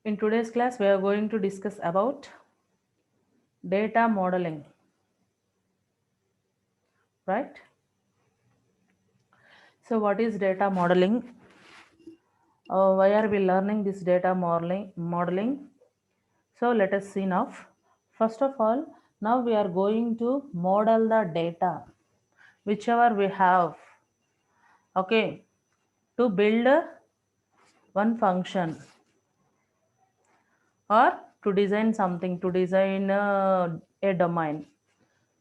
In today's class, we are going to discuss about data modeling, right? So, what is data modeling? Why are we learning this data modeling? So, let us see now. First of all, now we are going to model the data, whichever we have, okay, to build one function or to design something, to design a domain.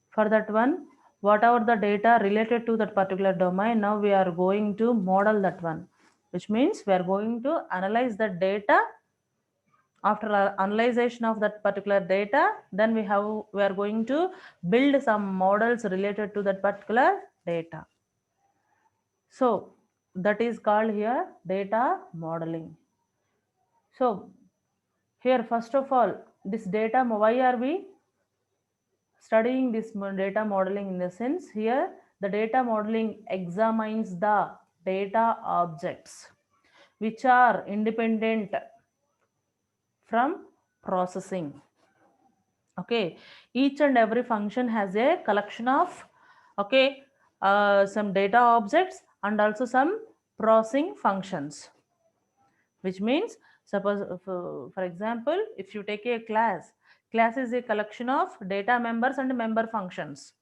For that one, whatever the data related to that particular domain, now we are going to model that one, which means we are going to analyze the data. After analyzation of that particular data, then we are going to build some models related to that particular data. So that is called here data modeling. So here, first of all, this data, why are we studying this data modeling? In the sense, here the data modeling examines the data objects which are independent from processing. Okay, each and every function has a collection of, okay, some data objects and also some processing functions, which means, suppose for example, if you take a class is a collection of data members and member functions.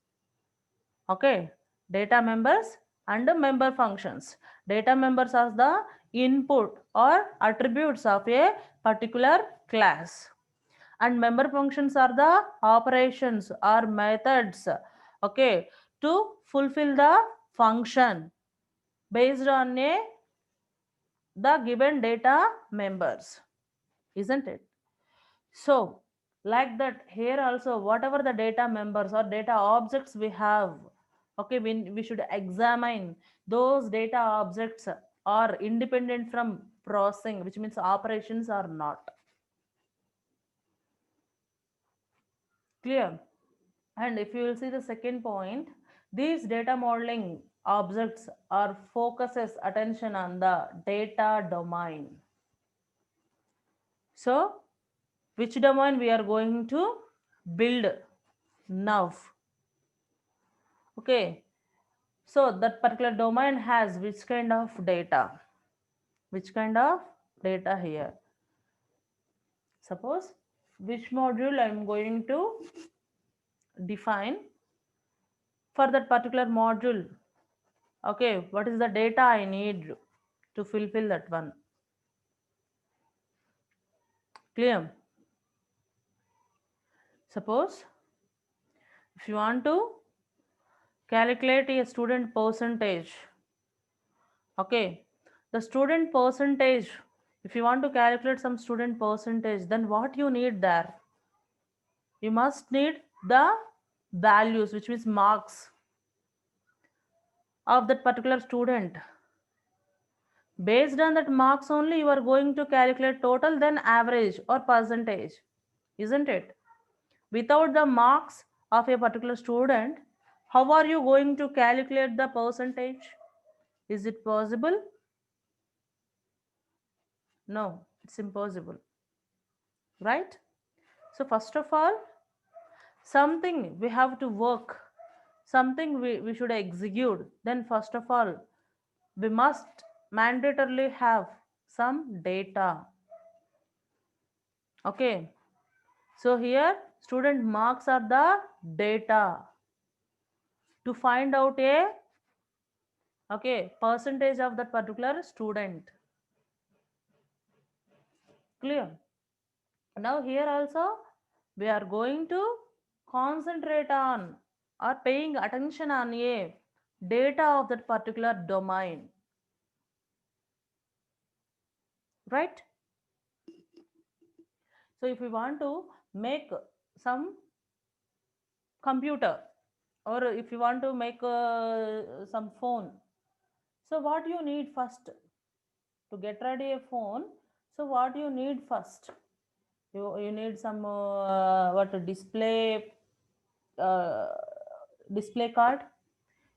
Okay, data members and member functions. Data members are the input or attributes of a particular class, and member functions are the operations or methods, okay, to fulfill the function based on the given data members, isn't it? So like that, here also whatever the data members or data objects we have, okay, we should examine those data objects are independent from processing, which means operations are not. Clear? And if you will see the second point, these data modeling objects are focuses attention on the data domain. So which domain we are going to build now? Okay, so that particular domain has which kind of data? Which kind of data here? Suppose which module I am going to define for that particular module. Okay, what is the data I need to fulfill that one? Clear? Suppose if you want to calculate a student percentage, okay, the student percentage, if you want to calculate some student percentage, then what you need there? You must need the values, which means marks of that particular student. Based on that marks only you are going to calculate total, then average or percentage, isn't it? Without the marks of a particular student, how are you going to calculate the percentage? Is it possible? No, it's impossible, right? So first of all, something we have to work, something we should execute, then first of all we must mandatorily have some data. Okay, so here student marks are the data to find out a, okay, percentage of that particular student. Clear? Now here also we are going to concentrate on or paying attention on a data of that particular domain, right? So if we want to make some computer, or if you want to make some phone, so what you need first to get ready a phone? So what you need first? You need some what, display, uh, display card.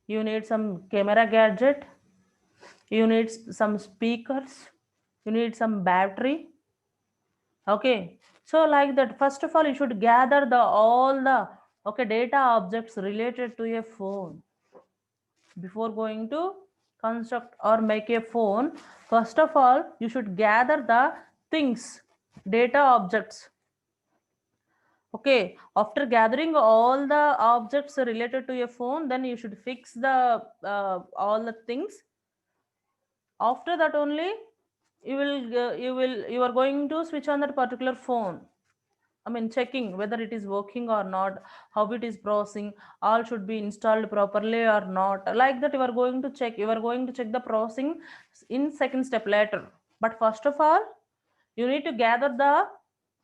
You need some camera gadget. You need some speakers. You need some battery. Okay, so like that, first of all, you should gather the all the data objects related to a phone before going to construct or make a phone. First of all, you should gather the things, data objects. Okay, after gathering all the objects related to a phone, then you should fix the all the things. After that only you are going to switch on that particular phone. I mean, checking whether it is working or not, how it is processing, all should be installed properly or not. Like that, you are going to check. You are going to check the processing in second step later. But first of all, you need to gather the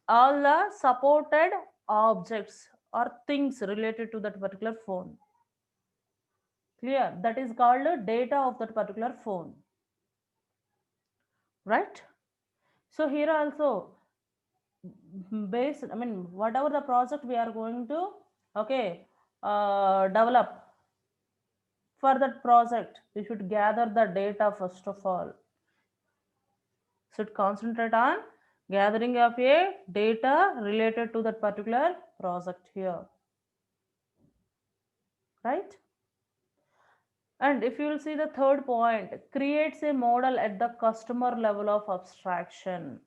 all the supported objects or things related to that particular phone. Clear? That is called data of that particular phone, right? So here also, based, I mean, whatever the project we are going to, okay, develop, for that project we should gather the data. First of all, should concentrate on gathering of a data related to that particular project here, right? And if you will see the third point, creates a model at the customer level of abstraction.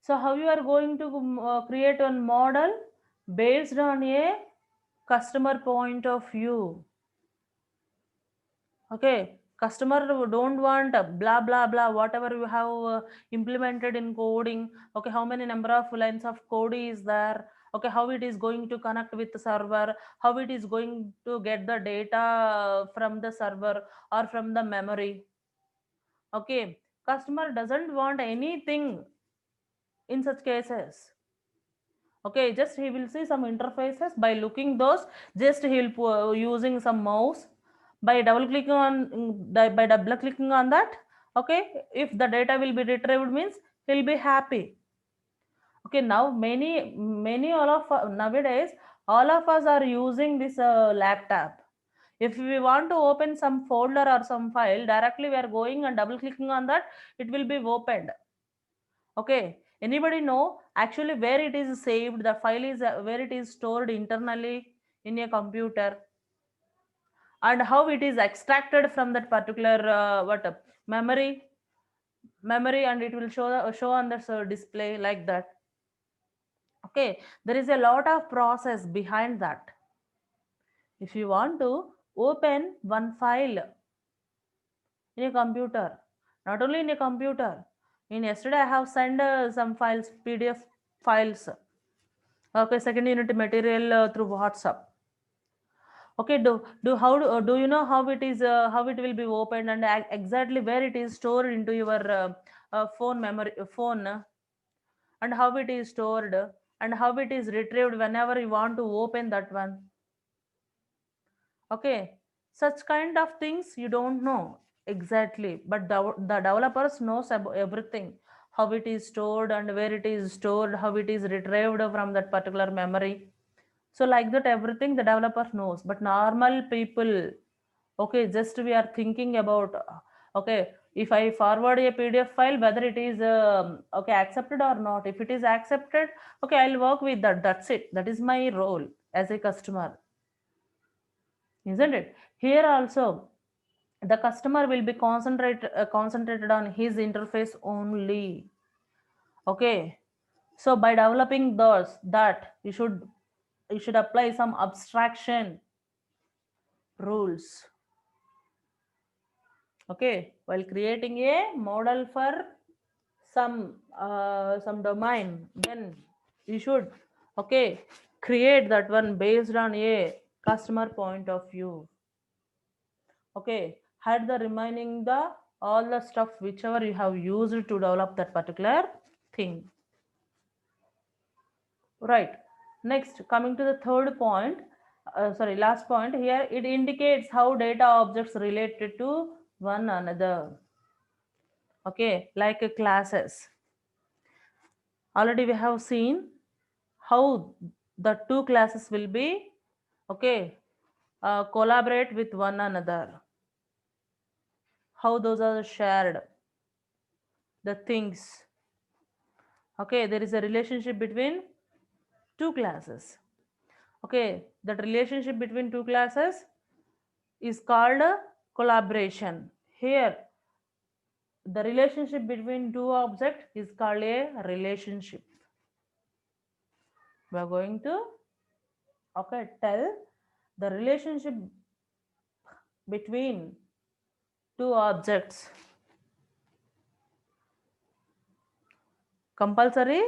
So how you are going to create a model based on a customer point of view. Okay, customer don't want blah blah blah whatever you have implemented in coding. Okay, how many number of lines of code is there? Okay, how it is going to connect with the server, how it is going to get the data from the server or from the memory. Okay, customer doesn't want anything in such cases. Okay, just he will see some interfaces. By looking those, just he will using some mouse, by double clicking on by double clicking on that. Okay, if the data will be retrieved means he'll be happy. Okay, now many all of nowadays all of us are using this laptop. If we want to open some folder or some file, directly we are going and double clicking on that, it will be opened. Okay, anybody know actually where it is saved? The file is where it is stored internally in a computer, and how it is extracted from that particular what memory, and it will show on the display like that. Okay, there is a lot of process behind that. If you want to open one file in a computer, not only in a computer, in yesterday I have sent some files, PDF files. Okay, second unit material through WhatsApp. Okay, do you know how it is how it will be opened, and exactly where it is stored into your phone memory phone, and how it is stored, and how it is retrieved whenever you want to open that one. Okay, such kind of things you don't know exactly, but the developers knows about everything, how it is stored and where it is stored, how it is retrieved from that particular memory. So like that everything the developer knows, but normal people, okay, just we are thinking about okay, if I forward a PDF file, whether it is okay accepted or not. If it is accepted, okay, I'll work with that, that's it, that is my role as a customer, isn't it? Here also the customer will be concentrated on his interface only. Okay, so by developing those, that you should apply some abstraction rules. Okay, while creating a model for some domain, then you should, okay, create that one based on a customer point of view. Okay, had the remaining the all the stuff whichever you have used to develop that particular thing, right? Next, coming to the third point, sorry, last point here, it indicates how data objects related to one another. Okay, like classes. Already we have seen how the two classes will be, okay, collaborate with one another, how those are shared, the things. Okay, there is a relationship between two classes. Okay, that relationship between two classes is called a collaboration. Here, the relationship between two objects is called a relationship. We are going to tell the relationship between two objects. Compulsory,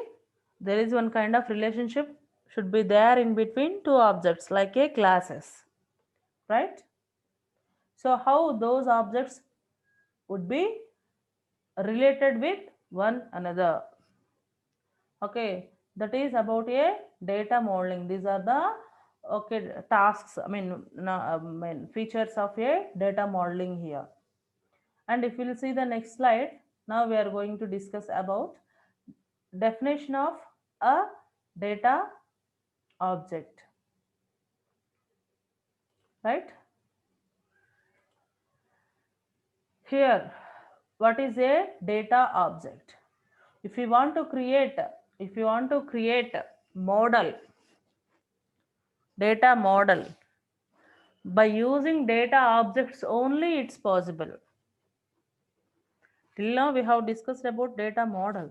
there is one kind of relationship should be there in between two objects like a classes, right? So how those objects would be related with one another? Okay, that is about a data modeling. These are the tasks, features of a data modeling here. And if we'll see the next slide, now we are going to discuss about definition of a data object, right? Here, what is a data object? If you want to create, if you want to create model, data model by using data objects only, it's possible. Till now we have discussed about data model.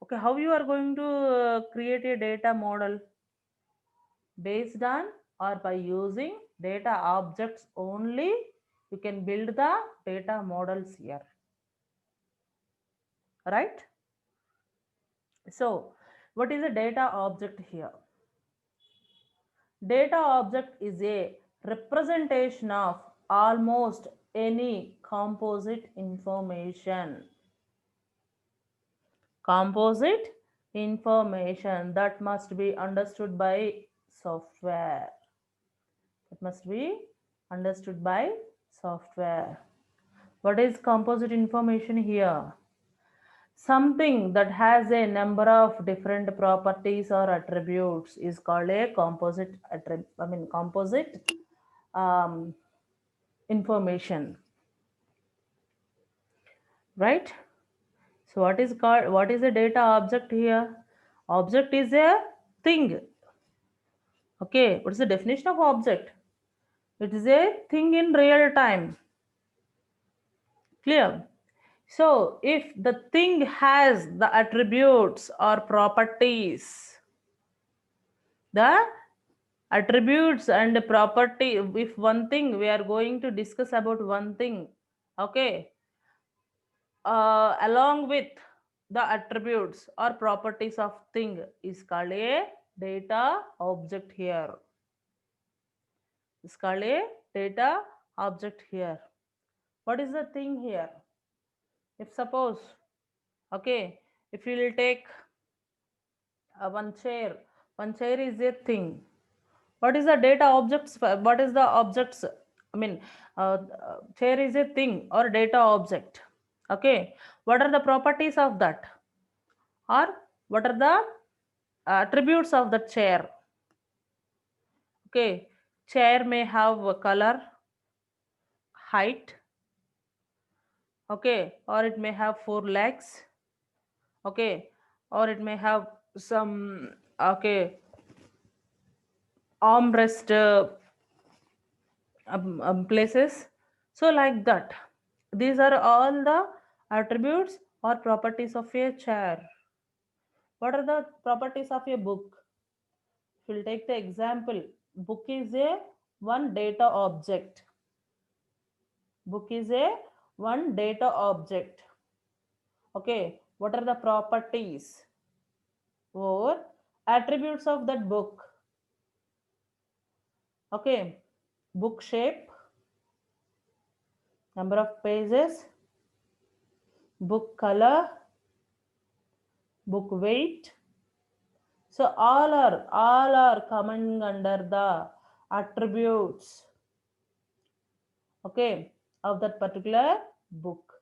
Okay, how you are going to create a data model? Based on or by using data objects only, you can build the data models here, right? So what is a data object here? Data object is a representation of almost any composite information. Composite information that must be understood by software. It must be understood by software. What is composite information here? Something that has a number of different properties or attributes is called a composite um, information, right? So what is a data object here? Object is a thing. Okay, what is the definition of object? It is a thing in real time. Clear? So if the thing has the attributes or properties, the attributes and property, if one thing we are going to discuss about one thing, okay, along with the attributes or properties of thing is called a data object here. It's called a data object here. What is the thing here? If suppose, okay, if you will take one chair is a thing. What is the data objects? What is the objects? Chair is a thing or data object. Okay, what are the properties of that? Or what are the attributes of the chair? Okay, chair may have a color, height, okay, or it may have four legs, okay, or it may have some armrest places. So like that, these are all the attributes or properties of a chair. What are the properties of a book? We'll take the example. Book is a one data object. Book is a one data object. Okay, what are the properties or attributes of that book? Okay, book shape, number of pages, book color, book weight. So all are coming under the attributes, okay, of that particular book.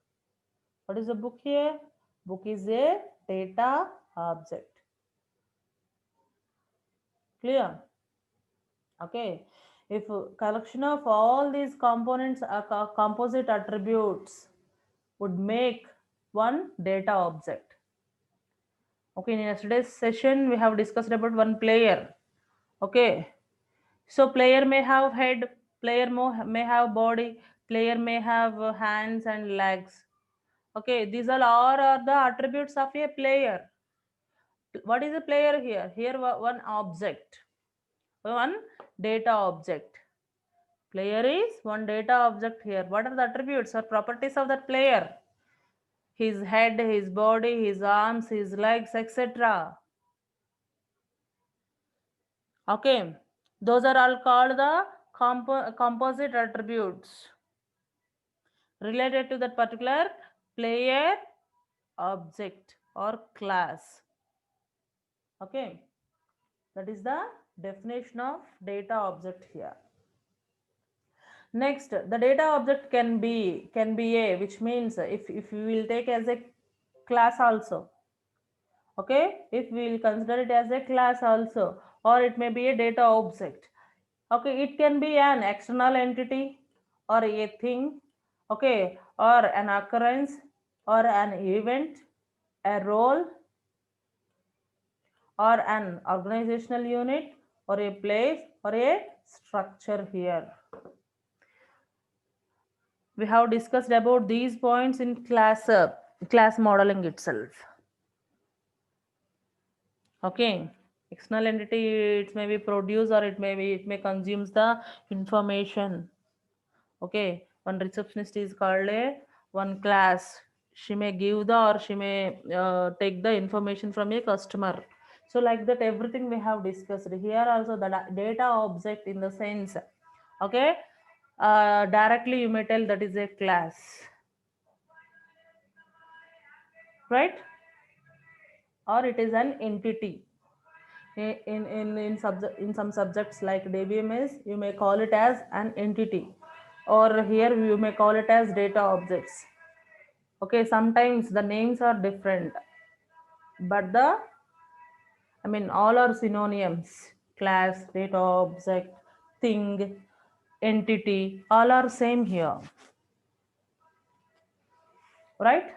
What is a book here? Book is a data object. Clear? Okay. If collection of all these components are composite attributes would make one data object. Okay, in yesterday's session we have discussed about one player. Okay, so player may have head, player may have body, player may have hands and legs. Okay, these all are the attributes of a player. What is a player here? Here one object, one data object. Player is one data object here. What are the attributes or properties of that player? His head, his body, his arms, his legs, etc. Okay, those are all called the composite attributes related to that particular player object or class. Okay, that is the definition of data object here. Next, the data object can be a, which means if we will take as a class also. Okay, if we will consider it as a class also, or it may be a data object. Okay, it can be an external entity or a thing, okay, or an occurrence or an event, a role or an organizational unit or a place or a structure here. We have discussed about these points in class modeling itself. Okay, external entity, it may be produce or it may consumes the information. Okay, one receptionist is called a one class. She may give the or she may take the information from a customer. So like that, everything we have discussed here also the data object in the sense. Okay, directly you may tell that is a class, right? Or it is an entity. In some subjects like DBMS, you may call it as an entity, or here you may call it as data objects. Okay, sometimes the names are different, but all are synonyms. Class, data object, thing, entity, all are same here, right?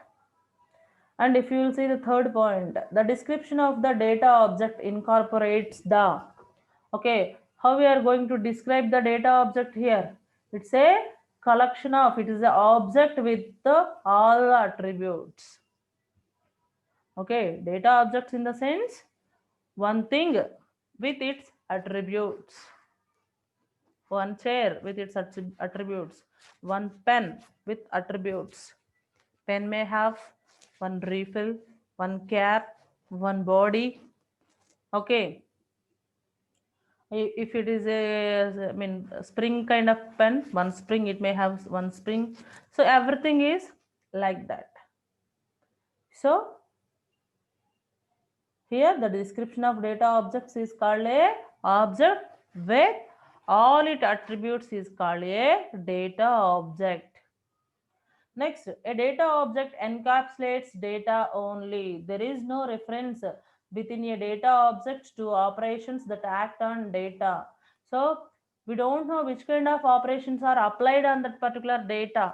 And if you will see the third point, the description of the data object incorporates the, okay, how we are going to describe the data object here? It's a collection of, it is an object with all the attributes. Okay, data objects in the sense one thing with its attributes, one chair with its attributes, one pen with attributes. Pen may have one refill, one cap, one body. Okay, if it is a spring kind of pen, one spring, it may have one spring. So everything is like that. So here the description of data objects is called a object with all its attributes is called a data object. Next, a data object encapsulates data only. There is no reference within a data object to operations that act on data. So we don't know which kind of operations are applied on that particular data.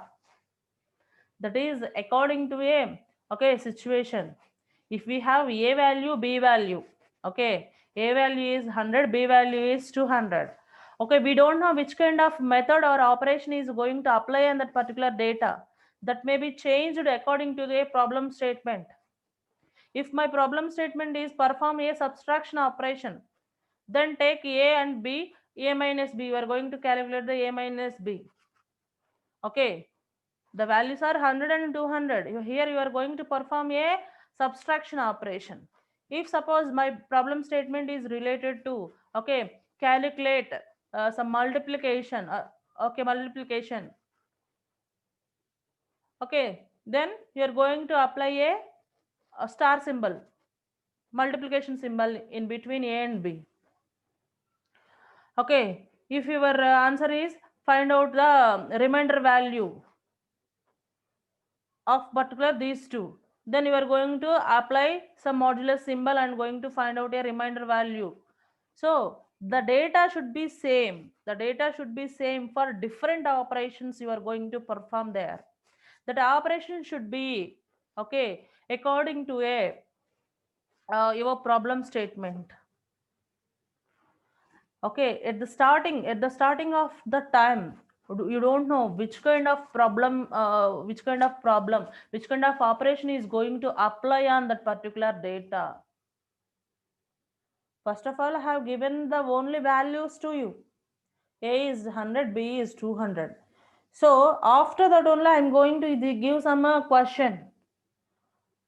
That is according to a situation. If we have a value, b value, okay, a value is 100, b value is 200. Okay, we don't know which kind of method or operation is going to apply on that particular data. That may be changed according to the problem statement. If my problem statement is perform a subtraction operation, then take a and b, a minus b, you are going to calculate the a minus b. Okay, the values are 100 and 200. Here you are going to perform a subtraction operation. If suppose my problem statement is related to, okay, calculate some multiplication, multiplication. Okay, then you are going to apply a star symbol, multiplication symbol in between a and b. Okay, if your answer is find out the remainder value of particular these two, then you are going to apply some modulus symbol and going to find out a remainder value. So the data should be same. The data should be same for different operations you are going to perform there. That operation should be, okay, according to a your problem statement. Okay, at the starting of the time, you don't know which kind of problem, which kind of operation is going to apply on that particular data. First of all, I have given the only values to you. A is 100, B is 200. So after that only I'm going to give some question.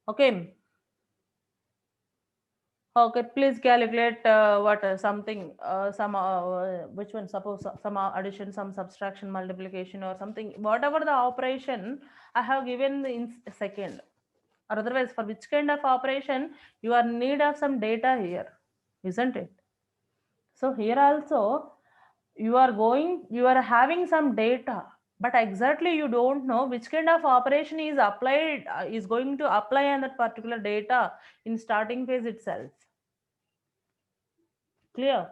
Okay. Okay, please calculate what something some which one, suppose some addition, some subtraction, multiplication or something, whatever the operation I have given in second, or otherwise for which kind of operation you are need of some data here, isn't it? So here also you are having some data, but exactly you don't know which kind of operation is applied, is going to apply on that particular data in starting phase itself. Clear?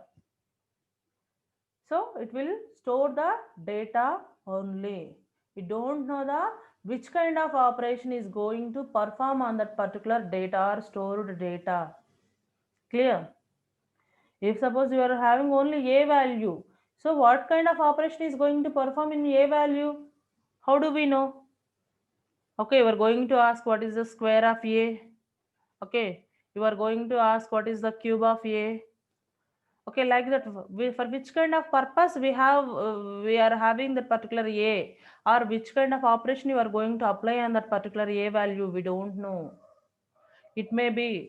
So it will store the data only. We don't know the which kind of operation is going to perform on that particular data or stored data. Clear? If suppose you are having only a value, so what kind of operation is going to perform in a value? How do we know? Okay, you are going to ask what is the square of a. Okay, you are going to ask what is the cube of a. Okay, like that, for which kind of purpose we are having that particular a, or which kind of operation you are going to apply on that particular a value, we don't know. It may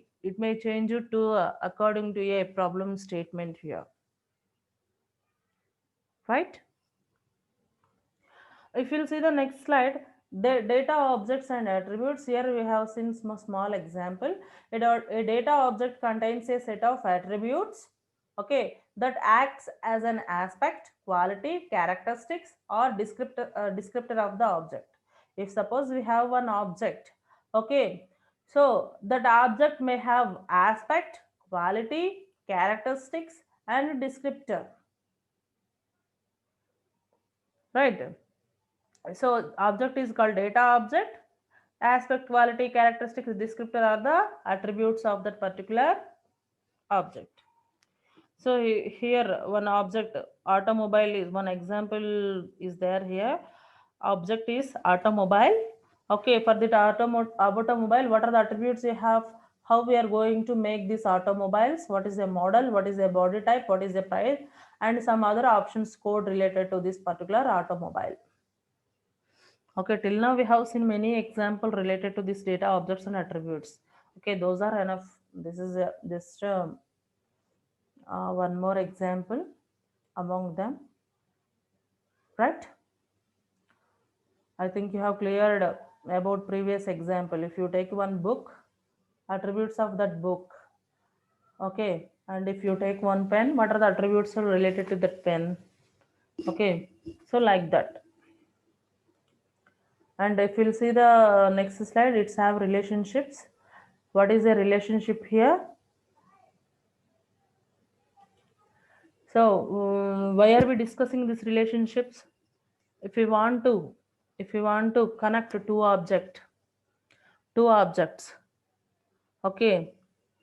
change it to according to a problem statement here, right? If you'll see the next slide, the data objects and attributes, here we have seen small example. A data object contains a set of attributes, okay, that acts as an aspect, quality, characteristics or descriptor of the object. If suppose we have one object, okay, so that object may have aspect, quality, characteristics and descriptor, right? So object is called data object. Aspect, quality, characteristics, descriptor are the attributes of that particular object. So here one object, automobile is one example is there here. Object is automobile. Okay, for the automobile, what are the attributes you have? How we are going to make these automobiles? What is the model? What is the body type? What is the price? And some other options code related to this particular automobile. Okay, till now we have seen many example related to this data objects and attributes. Okay, those are enough. This is just one more example among them, right? I think you have cleared about previous example. If you take one book, attributes of that book, okay, and if you take one pen, what are the attributes related to that pen? Okay, so like that. And if you'll see the next slide, it's have relationships. What is a relationship here? So why are we discussing these relationships? If we want to, if we want to connect two objects, okay.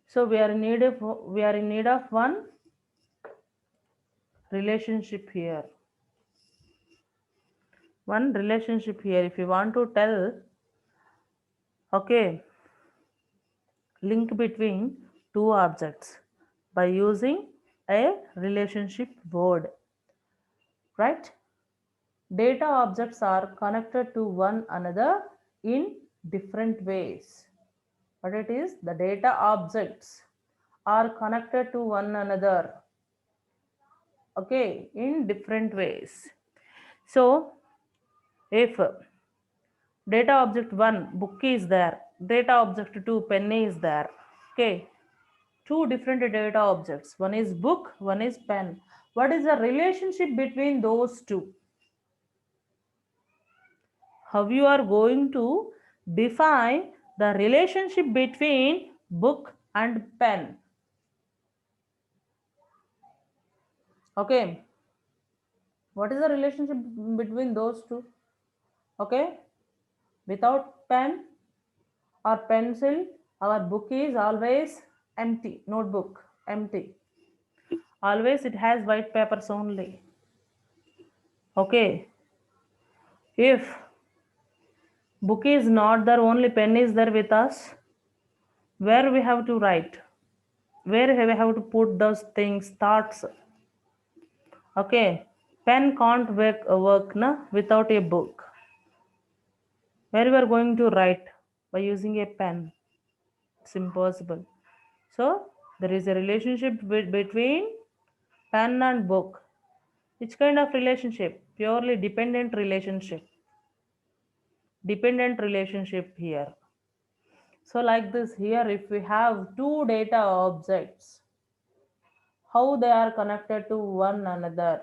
So we are in need of one relationship here. One relationship here. If you want to tell, okay, link between two objects by using a relationship word, right? Data objects are connected to one another in different ways. But it is the data objects are connected to one another, okay, in different ways. So if data object 1 book is there, data object 2 pen is there, okay, two different data objects, one is book, one is pen. What is the relationship between those two? How you are going to define the relationship between book and pen? Okay, what is the relationship between those two? Okay, without pen or pencil, our book is always empty. Notebook, empty. Always it has white papers only. Okay. If book is not there, only pen is there with us, where we have to write? Where we have to put those things, thoughts? Okay. Pen can't work na, without a book. Where we are going to write? By using a pen. It's impossible. So there is a relationship between pen and book. Which kind of relationship? Purely dependent relationship. Dependent relationship here. So like this here, if we have two data objects, how they are connected to one another?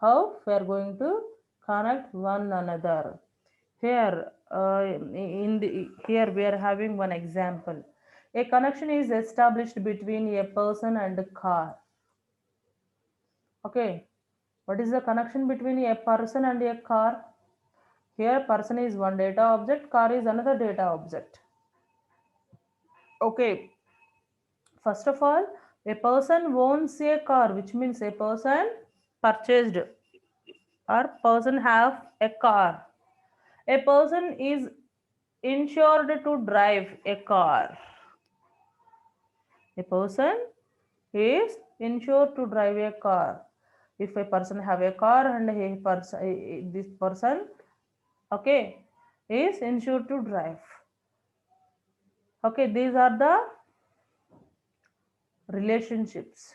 How we are going to connect one another? Here, here we are having one example. A connection is established between a person and a car. Okay, what is the connection between a person and a car? Here, person is one data object, car is another data object. Okay, first of all, a person owns a car, which means a person purchased or person have a car. A person is insured to drive a car. A person is insured to drive a car. If a person have a car and this person, okay, is insured to drive. Okay, these are the relationships.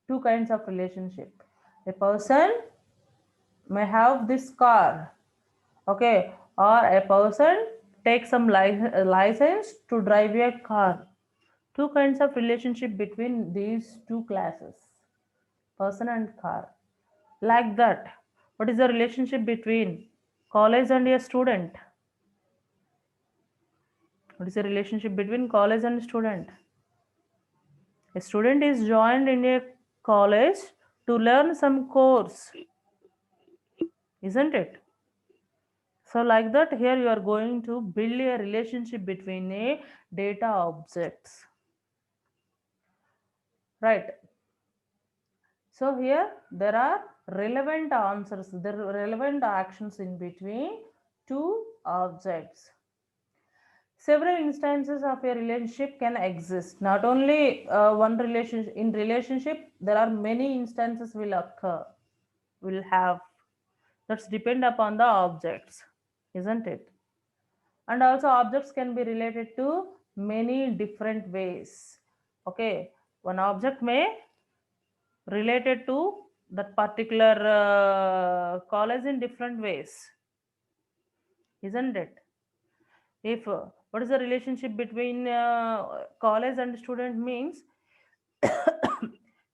Two kinds of relationship. A person may have this car, okay, or a person takes some license to drive a car. Two kinds of relationship between these two classes, person and car. Like that, what is the relationship between college and a student? What is the relationship between college and student? A student is joined in a college to learn some course, isn't it? So like that, here you are going to build a relationship between a data objects, right? So here there are relevant answers, there are relevant actions in between two objects. Several instances of a relationship can exist. Not only one relationship, in relationship there are many instances will occur, will have. That's depend upon the objects, isn't it? And also objects can be related to many different ways. Okay, one object may related to that particular college in different ways, isn't it? If what is the relationship between college and student means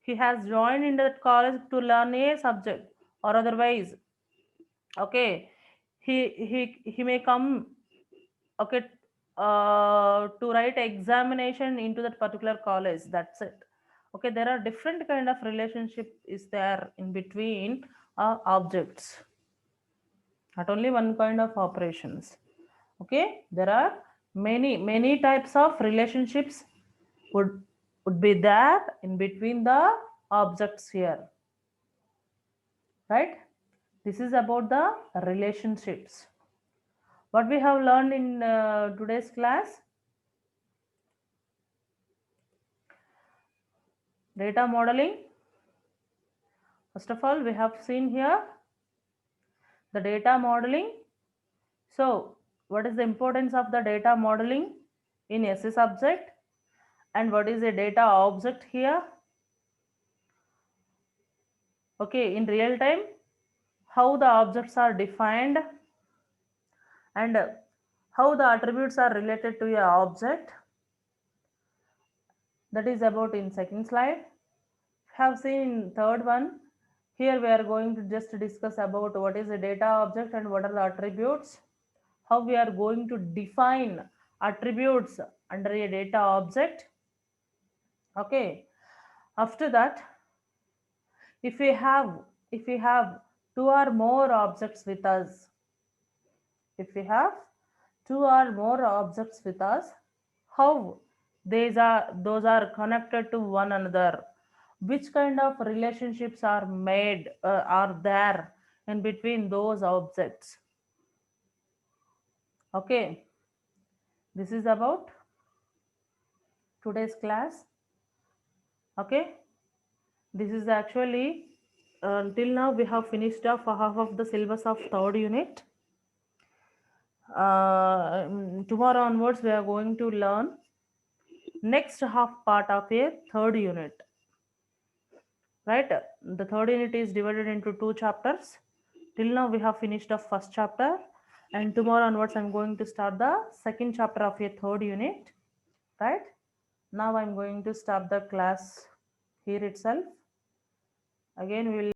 he has joined in that college to learn a subject, or otherwise, okay, he may come, okay, to write examination into that particular college. That's it. Okay, there are different kind of relationship is there in between objects, not only one kind of operations. Okay, there are many types of relationships would be there in between the objects here, right? This is about the relationships. What we have learned in today's class: data modeling. First of all, we have seen here the data modeling. So what is the importance of the data modeling in SC subject, and what is a data object here? Okay, in real time, how the objects are defined, and how the attributes are related to a object. That is about in second slide. Have seen third one. Here we are going to just discuss about what is a data object and what are the attributes, how we are going to define attributes under a data object. Okay, after that, if we have two or more objects with us, if we have two or more objects with us, how those are connected to one another, which kind of relationships are made are there in between those objects. Okay, this is about today's class. Okay, this is actually till now we have finished off half of the syllabus of third unit. Tomorrow onwards we are going to learn next half part of a third unit, right? The third unit is divided into two chapters. Till now we have finished the first chapter, and tomorrow onwards I'm going to start the second chapter of a third unit, right? Now I'm going to stop the class here itself. Again we will